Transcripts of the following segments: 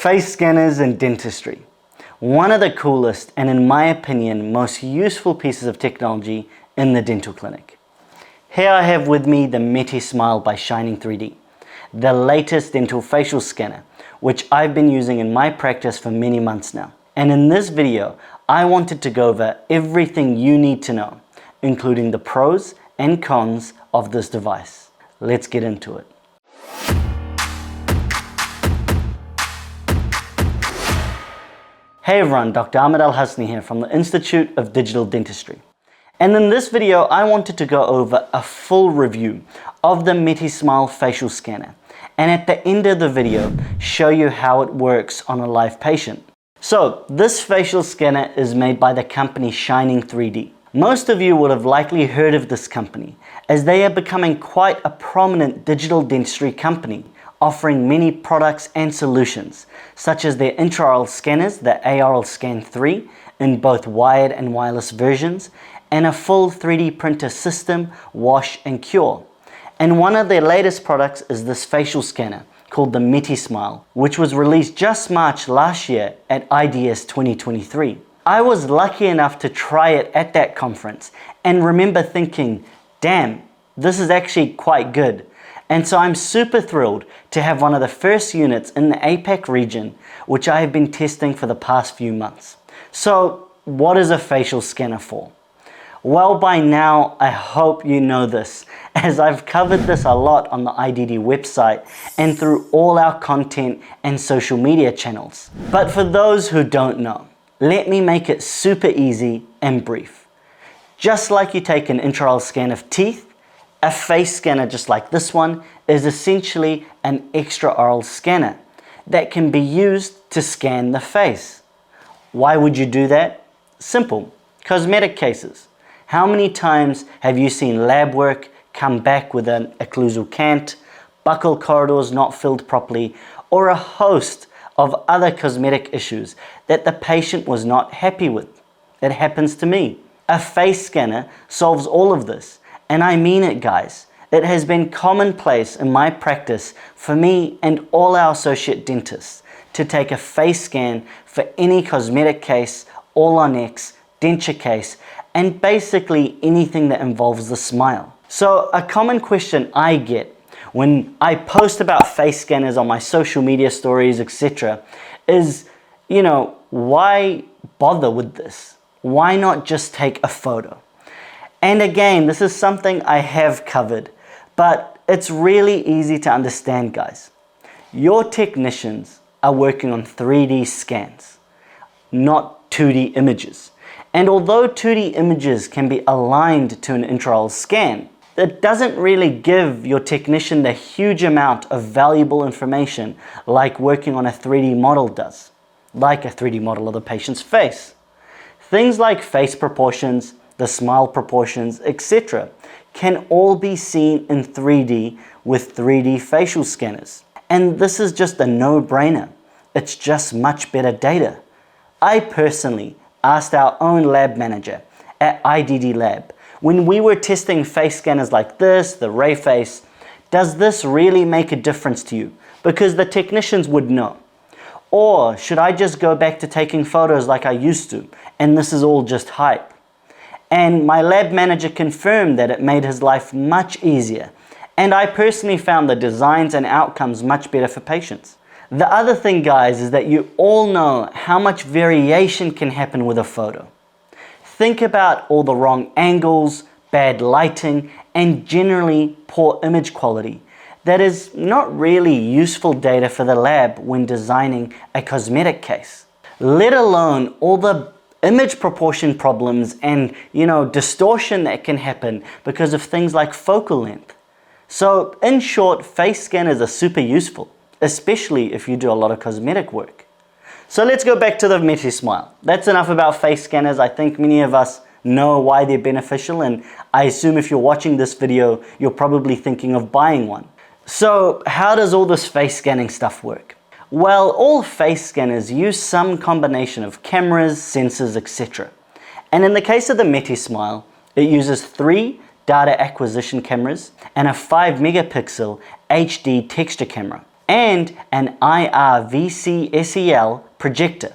Face scanners in dentistry. One of the coolest and, in my opinion, most useful pieces of technology in the dental clinic. Here I have with me the MetiSmile by Shining 3D, the latest dental facial scanner, which I've been using in my practice for many months now. And in this video, I wanted to go over everything you need to know, including the pros and cons of this device. Let's get into it. Hey everyone, Dr. Ahmad Al-Hassiny here from the Institute of Digital Dentistry. And in this video, I wanted to go over a full review of the MetiSmile facial scanner. And at the end of the video, show you how it works on a live patient. So this facial scanner is made by the company Shining 3D. Most of you would have likely heard of this company, as they are becoming quite a prominent digital dentistry company, offering many products and solutions, such as their intraoral scanners, the ARL-Scan 3, in both wired and wireless versions, and a full 3D printer system, wash and cure. And one of their latest products is this facial scanner, called the MetiSmile, which was released just March last year at IDS 2023. I was lucky enough to try it at that conference, and remember thinking, damn, this is actually quite good. And so I'm super thrilled to have one of the first units in the APAC region, which I have been testing for the past few months. So what is a facial scanner for? Well, by now, I hope you know this, as I've covered this a lot on the iDD website and through all our content and social media channels. But for those who don't know, let me make it super easy and brief. Just like you take an intraoral scan of teeth, a face scanner just like this one is essentially an extraoral scanner that can be used to scan the face. Why would you do that? Simple. Cosmetic cases. How many times have you seen lab work come back with an occlusal cant, buccal corridors not filled properly, or a host of other cosmetic issues that the patient was not happy with? It happens to me. A face scanner solves all of this. And I mean it, guys. It has been commonplace in my practice for me and all our associate dentists to take a face scan for any cosmetic case, all-on-X, denture case, and basically anything that involves the smile. So a common question I get when I post about face scanners on my social media stories, etc., is, why bother with this? Why not just take a photo? And again, this is something I have covered, but it's really easy to understand, guys. Your technicians are working on 3D scans, not 2D images. And although 2D images can be aligned to an intraoral scan, it doesn't really give your technician the huge amount of valuable information like working on a 3D model does, like a 3D model of the patient's face. Things like face proportions, the smile proportions, etc. can all be seen in 3D with 3D facial scanners. And this is just a no-brainer. It's just much better data. I personally asked our own lab manager at iDD Lab, when we were testing face scanners like this, the Ray Face, does this really make a difference to you? Because the technicians would know. Or should I just go back to taking photos like I used to, and this is all just hype? And my lab manager confirmed that it made his life much easier. And I personally found the designs and outcomes much better for patients. The other thing, guys, is that you all know how much variation can happen with a photo. Think about all the wrong angles, bad lighting, and generally poor image quality. That is not really useful data for the lab when designing a cosmetic case. Let alone all the image proportion problems and, distortion that can happen because of things like focal length. So in short, face scanners are super useful, especially if you do a lot of cosmetic work. So let's go back to the MetiSmile. That's enough about face scanners. I think many of us know why they're beneficial, and I assume if you're watching this video, you're probably thinking of buying one. So how does all this face scanning stuff work? Well, all face scanners use some combination of cameras, sensors, etc. And in the case of the MetiSmile, it uses 3 data acquisition cameras and a 5 megapixel HD texture camera. and an IR-VCSEL projector.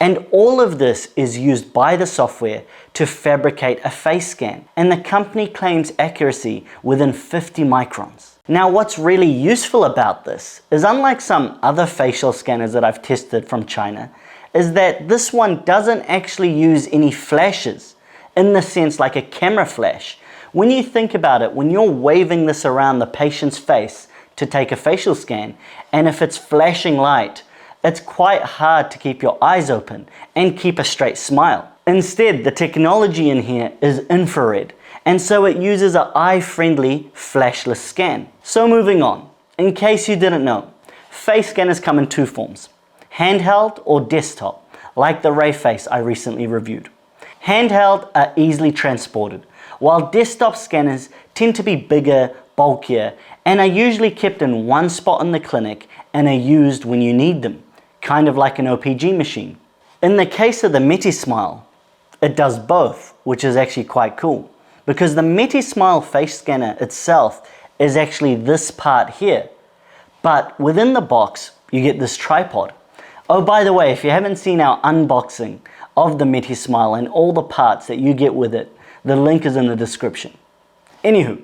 And all of this is used by the software to fabricate a face scan, and the company claims accuracy within 50 microns. Now, what's really useful about this is, unlike some other facial scanners that I've tested from China, is that this one doesn't actually use any flashes, in the sense like a camera flash. When you think about it, when you're waving this around the patient's face to take a facial scan, and if it's flashing light, it's quite hard to keep your eyes open and keep a straight smile. Instead, the technology in here is infrared, and so it uses an eye-friendly flashless scan. So moving on, in case you didn't know, face scanners come in two forms: handheld or desktop, like the RayFace I recently reviewed. Handheld are easily transported, while desktop scanners tend to be bigger, bulkier, and are usually kept in one spot in the clinic and are used when you need them, kind of like an OPG machine. In the case of the MetiSmile, it does both, which is actually quite cool, because the MetiSmile face scanner itself is actually this part here, but within the box you get this tripod. Oh, by the way, if you haven't seen our unboxing of the MetiSmile and all the parts that you get with it, the link is in the description. Anywho,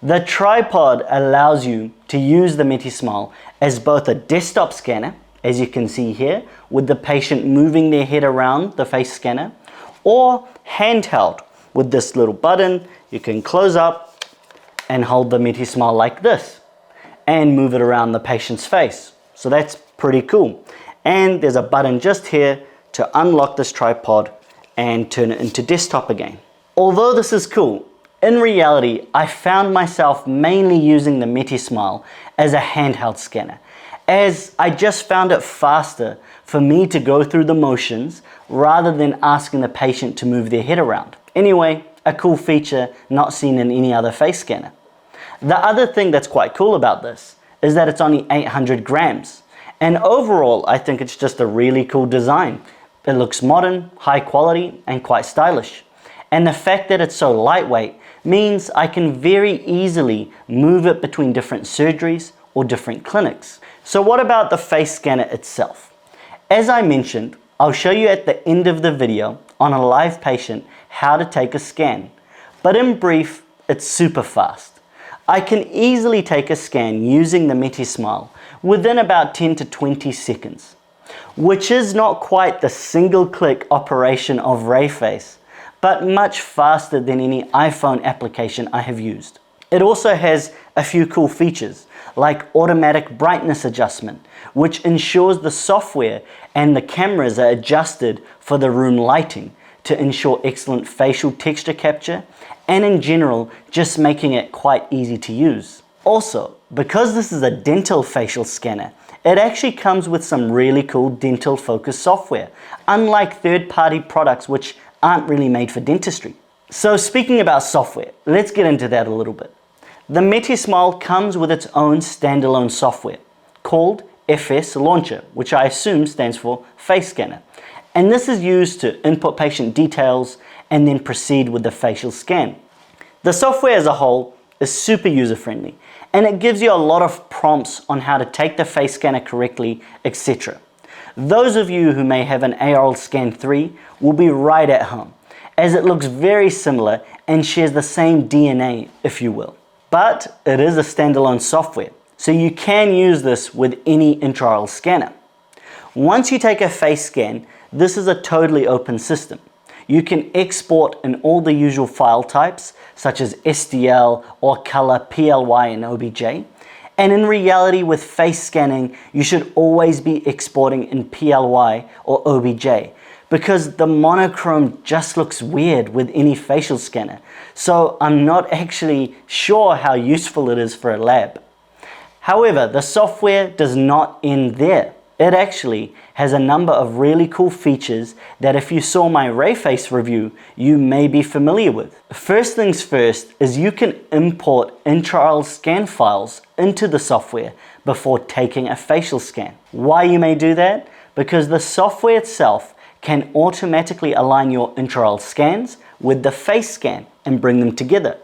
the tripod allows you to use the MetiSmile as both a desktop scanner, as you can see here, with the patient moving their head around the face scanner, or handheld with this little button. You can close up and hold the MetiSmile like this and move it around the patient's face. So that's pretty cool. And there's a button just here to unlock this tripod and turn it into desktop again. Although this is cool, in reality, I found myself mainly using the MetiSmile as a handheld scanner, as I just found it faster for me to go through the motions rather than asking the patient to move their head around. Anyway, a cool feature not seen in any other face scanner. The other thing that's quite cool about this is that it's only 800 grams. And overall, I think it's just a really cool design. It looks modern, high quality, and quite stylish. And the fact that it's so lightweight means I can very easily move it between different surgeries or different clinics. So what about the face scanner itself? As I mentioned, I'll show you at the end of the video on a live patient how to take a scan. But in brief, it's super fast. I can easily take a scan using the MetiSmile within about 10 to 20 seconds, which is not quite the single click operation of RayFace, but much faster than any iPhone application I have used. It also has a few cool features, like automatic brightness adjustment, which ensures the software and the cameras are adjusted for the room lighting to ensure excellent facial texture capture, and in general, just making it quite easy to use. Also, because this is a dental facial scanner, it actually comes with some really cool dental focused software, unlike third-party products which aren't really made for dentistry. So speaking about software, let's get into that a little bit. The MetiSmile comes with its own standalone software called FS Launcher, which I assume stands for Face Scanner. And this is used to input patient details and then proceed with the facial scan. The software as a whole is super user-friendly, and it gives you a lot of prompts on how to take the face scanner correctly, etc. Those of you who may have an ARL Scan 3 will be right at home, as it looks very similar and shares the same DNA, if you will. But it is a standalone software, so you can use this with any intraoral scanner. Once you take a face scan, this is a totally open system. You can export in all the usual file types, such as STL or color, PLY, and OBJ. And in reality, with face scanning, you should always be exporting in PLY or OBJ, because the monochrome just looks weird with any facial scanner. So I'm not actually sure how useful it is for a lab. However, the software does not end there. It actually has a number of really cool features that if you saw my RayFace review, you may be familiar with. First things first is you can import intraoral scan files into the software before taking a facial scan. Why you may do that? Because the software itself can automatically align your intraoral scans with the face scan and bring them together.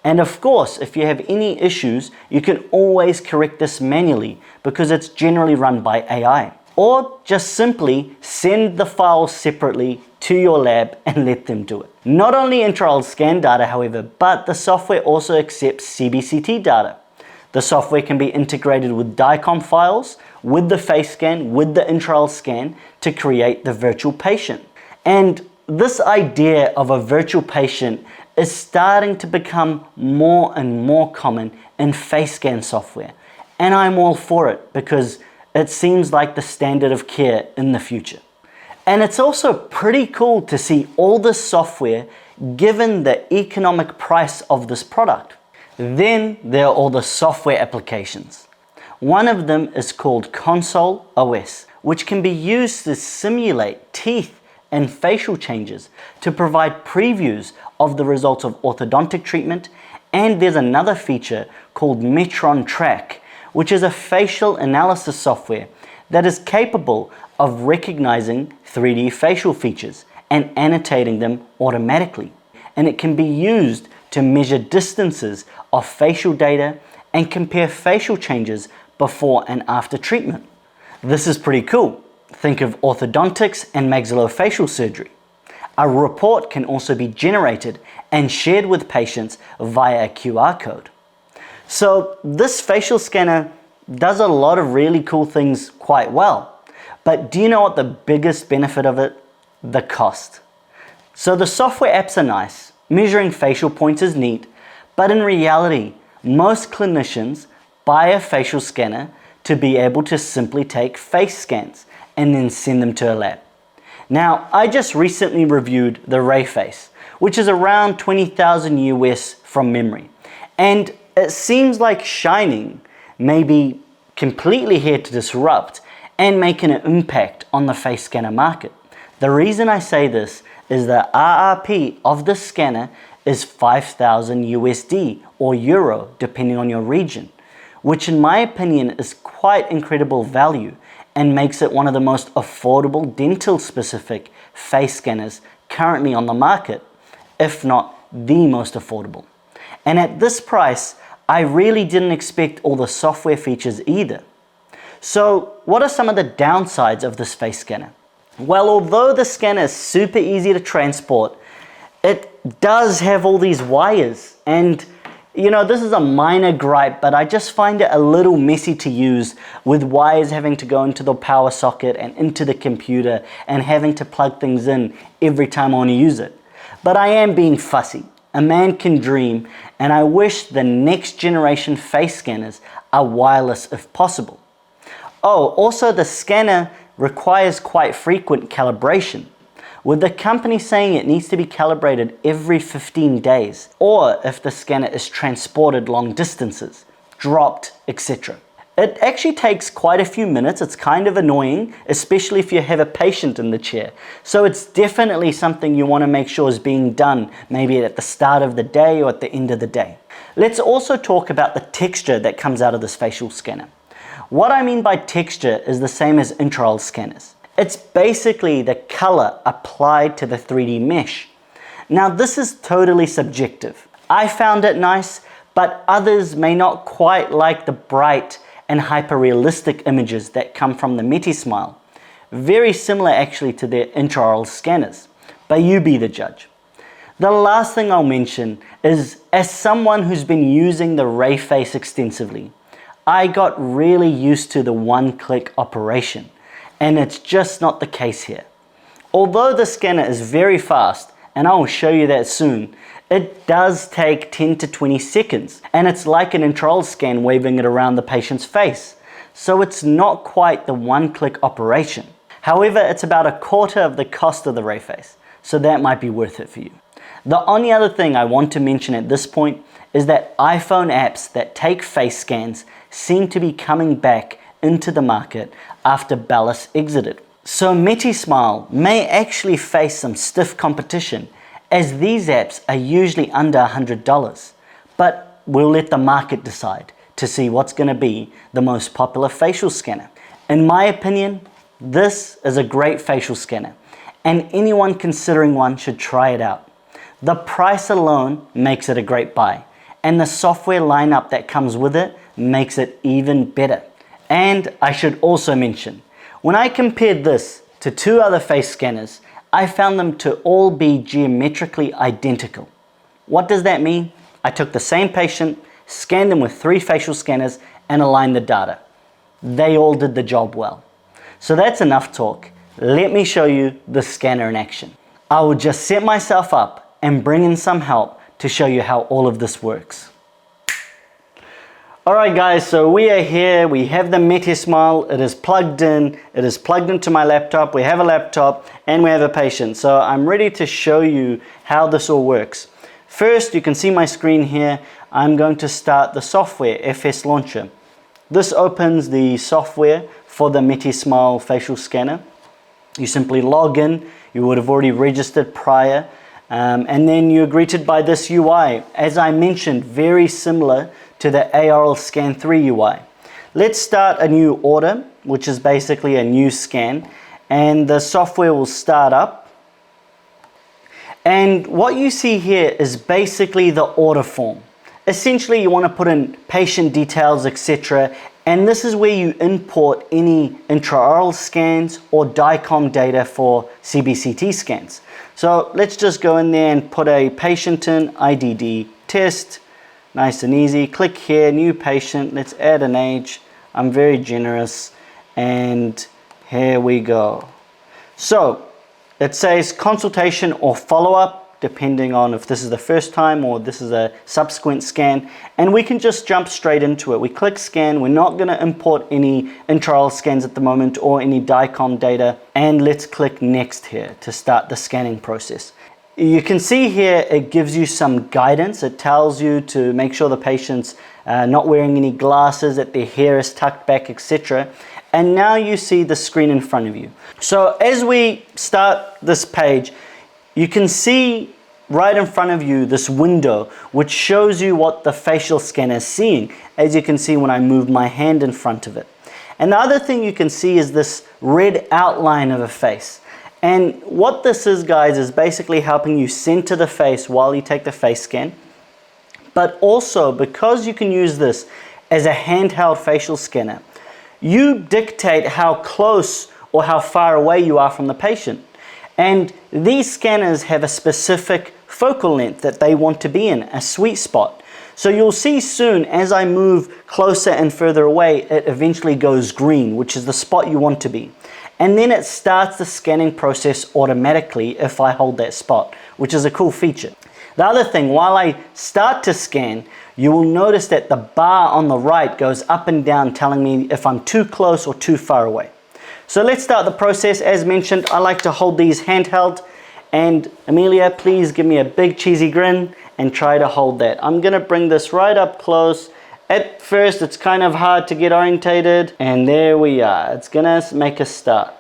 And of course, if you have any issues, you can always correct this manually because it's generally run by AI. Or just simply send the files separately to your lab and let them do it. Not only intraoral scan data, however, but the software also accepts CBCT data. The software can be integrated with DICOM files, with the face scan, with the intraoral scan to create the virtual patient. And this idea of a virtual patient is starting to become more and more common in face scan software. And I'm all for it because it seems like the standard of care in the future. And it's also pretty cool to see all this software given the economic price of this product. Then there are all the software applications. One of them is called Console OS, which can be used to simulate teeth and facial changes to provide previews of the results of orthodontic treatment. And there's another feature called Metron Track, which is a facial analysis software that is capable of recognizing 3D facial features and annotating them automatically. And it can be used to measure distances of facial data and compare facial changes before and after treatment. This is pretty cool. Think of orthodontics and maxillofacial surgery. A report can also be generated and shared with patients via a QR code. So this facial scanner does a lot of really cool things quite well. But do you know what the biggest benefit of it? The cost. So the software apps are nice, measuring facial points is neat, but in reality, most clinicians buy a facial scanner to be able to simply take face scans and then send them to a lab. Now, I just recently reviewed the RayFace, which is around 20,000 US from memory. And it seems like shining may be completely here to disrupt and make an impact on the face scanner market. The reason I say this is the RRP of the scanner is 5,000 USD or Euro, depending on your region, which in my opinion is quite incredible value and makes it one of the most affordable dental specific face scanners currently on the market, if not the most affordable. And at this price, I really didn't expect all the software features either. So what are some of the downsides of this face scanner? Well, although the scanner is super easy to transport, it does have all these wires. And you know, this is a minor gripe, but I just find it a little messy to use with wires having to go into the power socket and into the computer and having to plug things in every time I want to use it. But I am being fussy. A man can dream, and I wish the next generation face scanners are wireless if possible. Oh, also the scanner requires quite frequent calibration, with the company saying it needs to be calibrated every 15 days, or if the scanner is transported long distances, dropped, etc. It actually takes quite a few minutes. It's kind of annoying, especially if you have a patient in the chair. So it's definitely something you want to make sure is being done maybe at the start of the day or at the end of the day. Let's also talk about the texture that comes out of this facial scanner. What I mean by texture is the same as intraoral scanners. It's basically the color applied to the 3D mesh. Now this is totally subjective. I found it nice, but others may not quite like the bright and hyper-realistic images that come from the MetiSmile. Very similar actually to their intraoral scanners, but you be the judge. The last thing I'll mention is, as someone who's been using the RayFace extensively, I got really used to the one-click operation. And it's just not the case here. Although the scanner is very fast, and I will show you that soon, it does take 10 to 20 seconds, and it's like an intraoral scan waving it around the patient's face. So it's not quite the one-click operation. However, it's about a quarter of the cost of the RayFace, so that might be worth it for you. The only other thing I want to mention at this point is that iPhone apps that take face scans seem to be coming back into the market after Ballas exited. So MetiSmile may actually face some stiff competition, as these apps are usually under $100, but we'll let the market decide to see what's going to be the most popular facial scanner. In my opinion, this is a great facial scanner, and anyone considering one should try it out. The price alone makes it a great buy, and the software lineup that comes with it makes it even better. And I should also mention, when I compared this to 2 other face scanners, I found them to all be geometrically identical. What does that mean? I took the same patient, scanned them with 3 facial scanners, and aligned the data. They all did the job well. So that's enough talk. Let me show you the scanner in action. I will just set myself up and bring in some help to show you how all of this works. Alright guys, so we are here, we have the MetiSmile, it is plugged into my laptop, we have a laptop and we have a patient. So I'm ready to show you how this all works. First, you can see my screen here, I'm going to start the software, FS Launcher. This opens the software for the MetiSmile facial scanner. You simply log in, you would have already registered prior, and then you're greeted by this UI. As I mentioned, very similar to the iOral Scan 3 UI. Let's start a new order, which is basically a new scan, and the software will start up. And what you see here is basically the order form. Essentially, you want to put in patient details, etc. And this is where you import any intraoral scans or DICOM data for CBCT scans. So let's just go in there and put a patient in, iDD test. Nice and easy. Click here, new patient. Let's add an age. I'm very generous. And here we go. So it says consultation or follow-up, depending on if this is the first time or this is a subsequent scan. And we can just jump straight into it. We click scan. We're not going to import any intraoral scans at the moment or any DICOM data. And let's click next here to start the scanning process. You can see here it gives you some guidance. It tells you to make sure the patient's not wearing any glasses, that their hair is tucked back, etc. And now you see the screen in front of you. So as we start this page, you can see right in front of you this window which shows you what the facial scanner is seeing, as you can see when I move my hand in front of it. And the other thing you can see is this red outline of a face. And what this is, guys, is basically helping you center the face while you take the face scan. But also, because you can use this as a handheld facial scanner, you dictate how close or how far away you are from the patient. And these scanners have a specific focal length that they want to be in, a sweet spot. So you'll see soon, as I move closer and further away, it eventually goes green, which is the spot you want to be. And then it starts the scanning process automatically if I hold that spot, which is a cool feature. The other thing, while I start to scan, you will notice that the bar on the right goes up and down, telling me if I'm too close or too far away. So let's start the process. As mentioned, I like to hold these handheld. And Amelia, please give me a big cheesy grin and try to hold that. I'm gonna bring this right up close. At first, it's kind of hard to get orientated, and there we are. It's gonna make a start.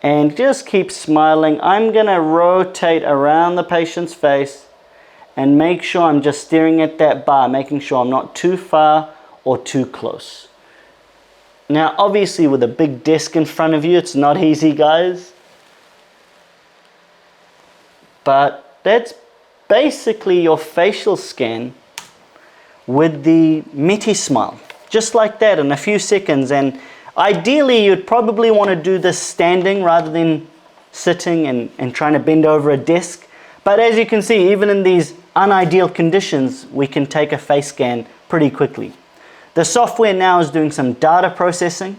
And just keep smiling. I'm gonna rotate around the patient's face and make sure I'm just staring at that bar, making sure I'm not too far or too close. Now, obviously, with a big desk in front of you, it's not easy, guys. But that's basically your facial scan with the MetiSmile, just like that in a few seconds. And ideally you'd probably want to do this standing rather than sitting and trying to bend over a desk. But as you can see, even in these unideal conditions, we can take a face scan pretty quickly. The software now is doing some data processing.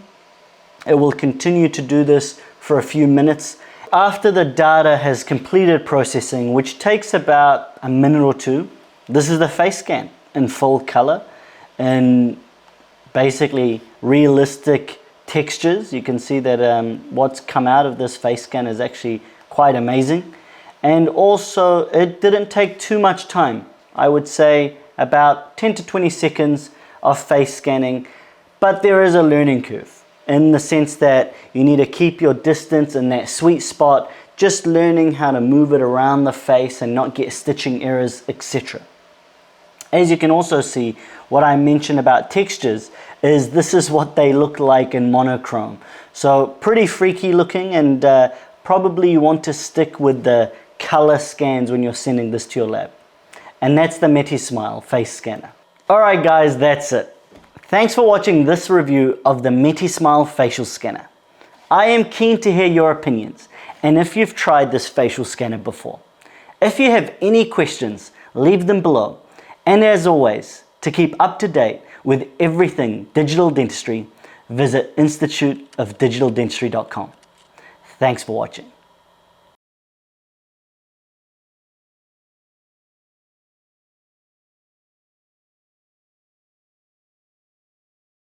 It will continue to do this for a few minutes. After the data has completed processing, which takes about a minute or two, this is the face scan in full color and basically realistic textures. You can see that what's come out of this face scan is actually quite amazing. And also, it didn't take too much time. I would say about 10 to 20 seconds of face scanning, but there is a learning curve in the sense that you need to keep your distance in that sweet spot, just learning how to move it around the face and not get stitching errors, etc. As you can also see, what I mentioned about textures is this is what they look like in monochrome. So pretty freaky looking, and probably you want to stick with the color scans when you're sending this to your lab. and that's the MetiSmile face scanner. Alright guys, that's it. Thanks for watching this review of the MetiSmile facial scanner. I am keen to hear your opinions and if you've tried this facial scanner before. If you have any questions, leave them below. And as always, to keep up to date with everything digital dentistry, visit instituteofdigitaldentistry.com. Thanks for watching.